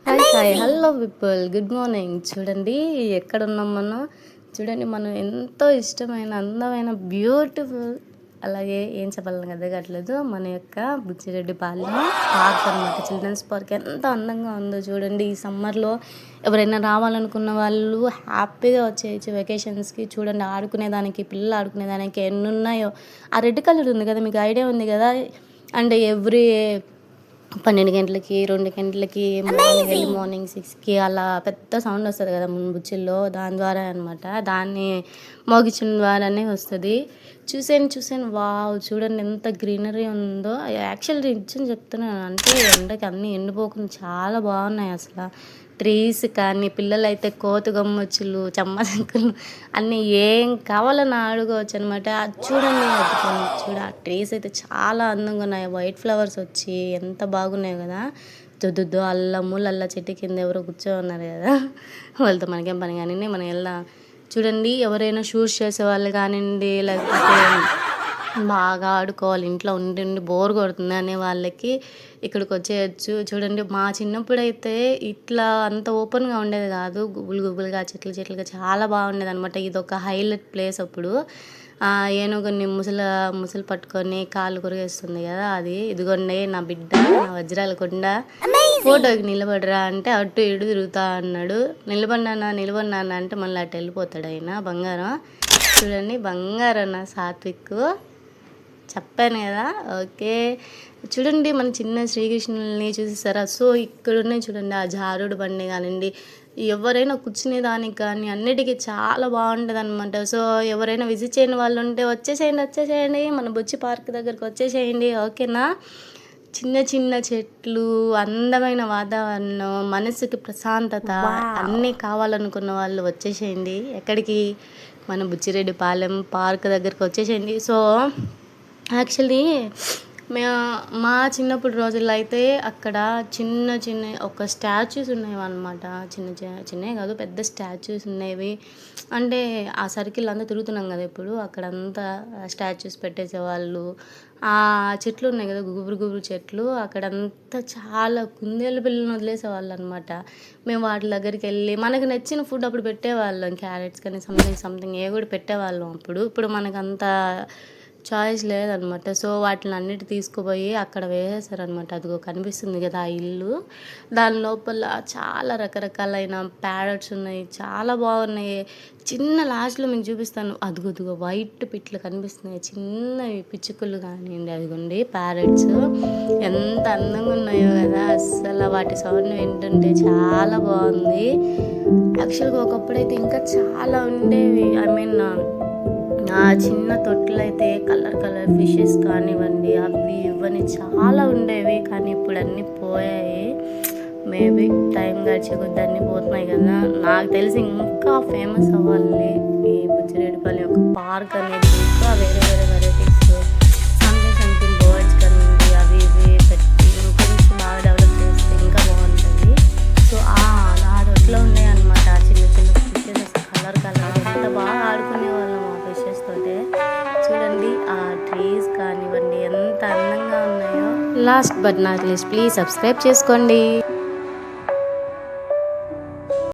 Hi hi hello people good morning. చూడండి ఎక్కడున్నాం మనం. చూడండి మనం ఎంతో ఇష్టమైన అందమైన బ్యూటిఫుల్, అలాగే ఏం చెప్పాలని అర్థం మన యొక్క బుచ్చిరెడ్డిపాలెం పార్క్ అనమాట. చిల్డ్రన్స్ పార్క్ ఎంత అందంగా ఉందో చూడండి. ఈ సమ్మర్లో ఎవరైనా రావాలనుకున్న వాళ్ళు హ్యాపీగా వచ్చేయచ్చు వెకేషన్స్కి. చూడండి ఆడుకునేదానికి, పిల్లలు ఆడుకునేదానికి ఎన్ని ఉన్నాయో. ఆ రెడ్ కలర్ ఉంది కదా, మీకు ఐడియా ఉంది కదా. అండ్ ఎవ్రీ 12 గంటలకి, 2 గంటలకి, మార్నింగ్ 6కి అలా పెద్ద సౌండ్ వస్తుంది కదా బుచ్చిల్లో, దాని ద్వారా అనమాట. దాన్ని మోగించిన ద్వారానే వస్తుంది. చూసాను వావ్, చూడండి ఎంత గ్రీనరీ ఉందో. యాక్చువల్లీ నిజం చెప్తున్నాను, అంటే ఎండకి అన్నీ ఎండిపోకుండా చాలా బాగున్నాయి అసలు. ట్రీస్ కానీ, పిల్లలైతే కోతు గమ్మచ్చులు, చెమ్మసంకులు అన్నీ ఏం కావాలని ఆడుకోవచ్చు అనమాట. అది చూడండి, ఆ ట్రీస్ అయితే చాలా అందంగా ఉన్నాయి. వైట్ ఫ్లవర్స్ వచ్చి ఎంత బాగున్నాయి కదా. దుద్దు అల్లము అల్ల చెట్టు కింద ఎవరో కూర్చోన్నారు కదా, వాళ్ళతో మనకేం పని కానివ్వండి, మనం వెళ్దాం. చూడండి ఎవరైనా షూస్ చేసే వాళ్ళు కానివ్వండి, లేకపోతే బాగా ఆడుకోవాలి, ఇంట్లో ఉండి బోర్ కొడుతుంది అనే వాళ్ళకి ఇక్కడికి వచ్చేయచ్చు. చూడండి మా చిన్నప్పుడైతే ఇట్లా అంత ఓపెన్గా ఉండేది కాదు, గుబులుగా చెట్లుగా చాలా బాగుండేది అనమాట. ఇది ఒక హైలైట్ ప్లేస్. అప్పుడు ఏనుగుని ముసలు పట్టుకొని కాళ్ళు కొరిగేస్తుంది కదా, అది. ఇదిగోండి నా బిడ్డ, నా వజ్రాల కొండ, ఫోటోకి నిలబడరా అంటే అటు ఇటు తిరుగుతా అన్నాడు. నిలబడినా అంటే మళ్ళీ అటు వెళ్ళిపోతాడు ఆయన. బంగారం చూడండి, బంగారం నా సాత్విక్, చెప్పాను కదా. ఓకే, చూడండి మన చిన్న శ్రీకృష్ణుల్ని చూసేసారా. సో ఇక్కడ ఉన్నాయి చూడండి, ఆ జారుడు బండి కానివ్వండి, ఎవరైనా కూర్చునేదానికి కానీ అన్నిటికీ చాలా బాగుంటుంది అనమాట. సో ఎవరైనా విజిట్ చేయని వాళ్ళు ఉంటే వచ్చేసేయండి మన బుచ్చి పార్క్ దగ్గరికి వచ్చేసేయండి, ఓకేనా. చిన్న చెట్లు, అందమైన వాతావరణం, మనసుకి ప్రశాంతత అన్నీ కావాలనుకున్న వాళ్ళు వచ్చేసేయండి. ఎక్కడికి? మన బుచ్చిరెడ్డిపాలెం పార్క్ దగ్గరికి వచ్చేసేయండి. సో యాక్చువల్లీ మా చిన్నప్పుడు రోజుల్లో అయితే అక్కడ చిన్న ఒక స్టాచ్యూస్ ఉన్నాయి అనమాట. చిన్నవి కాదు, పెద్ద స్టాచ్యూస్ ఉండేవి. అంటే ఆ సర్కిల్ అంతా తిరుగుతున్నాం కదా ఇప్పుడు, అక్కడంతా స్టాచ్యూస్ పెట్టేసేవాళ్ళు. ఆ చెట్లు ఉన్నాయి కదా, గుబురు చెట్లు, అక్కడంతా చాలా కుందేలు పిల్లలను వదిలేసేవాళ్ళు అనమాట. మేము వాటి దగ్గరికి వెళ్ళి మనకు నచ్చిన ఫుడ్ అప్పుడు పెట్టేవాళ్ళం, క్యారెట్స్ కానీ సంథింగ్ ఏ కూడా పెట్టేవాళ్ళం అప్పుడు. ఇప్పుడు మనకంత చాయిస్ లేదనమాట. సో వాటిని అన్నిటి తీసుకుపోయి అక్కడ వేసేసారనమాట. అదిగో కనిపిస్తుంది కదా ఆ ఇల్లు, దాని లోపల చాలా రకరకాలైన ప్యారెట్స్ ఉన్నాయి, చాలా బాగున్నాయి. లాస్ట్లో మీకు చూపిస్తాను. అదిగో వైట్ పిట్లు కనిపిస్తున్నాయి, చిన్నవి పిచ్చుకలు కానివ్వండి, అదిగోండి ప్యారెట్స్ ఎంత అందంగా ఉన్నాయో కదా. అస్సలు వాటి సౌండ్ వింటుంటే చాలా బాగుంది. యాక్చువల్గా ఒకప్పుడైతే ఇంకా చాలా ఉండేవి. ఐ మీన్ చిన్న తొట్టులు అయితే కలర్ ఫిషెస్ కానివ్వండి, అవి ఇవన్నీ చాలా ఉండేవి. కానీ ఇప్పుడు అన్నీ పోయాయి. మేబీ టైం గడిచే కొద్ది అన్నీ పోతున్నాయి కదా. నాకు తెలిసి ఇంకా ఫేమస్ అవ్వాలి ఈ బుచ్చిరెడ్డిపల్లి యొక్క పార్క్ అనేది. ఇంకా వేరే వెరైటీస్ సంథింగ్ బర్డ్స్ కానివ్వండి, అవి ఇవి పెట్టి ఇంకొంచెం బాగా డెవలప్ చేస్తే ఇంకా బాగుంటుంది. సో అది అట్లా ఉన్నాయి అనమాట. చిన్న ఫిషెస్ కలర్ ఎంత బాగా ఆడుకునే వాళ్ళం ఆ ఫిషెస్ తోటే. చూడండి ఆ ట్రీస్ కానివ్వండి ఎంత అందంగా ఉన్నాయో. Last but not least please subscribe చేసుకోండి.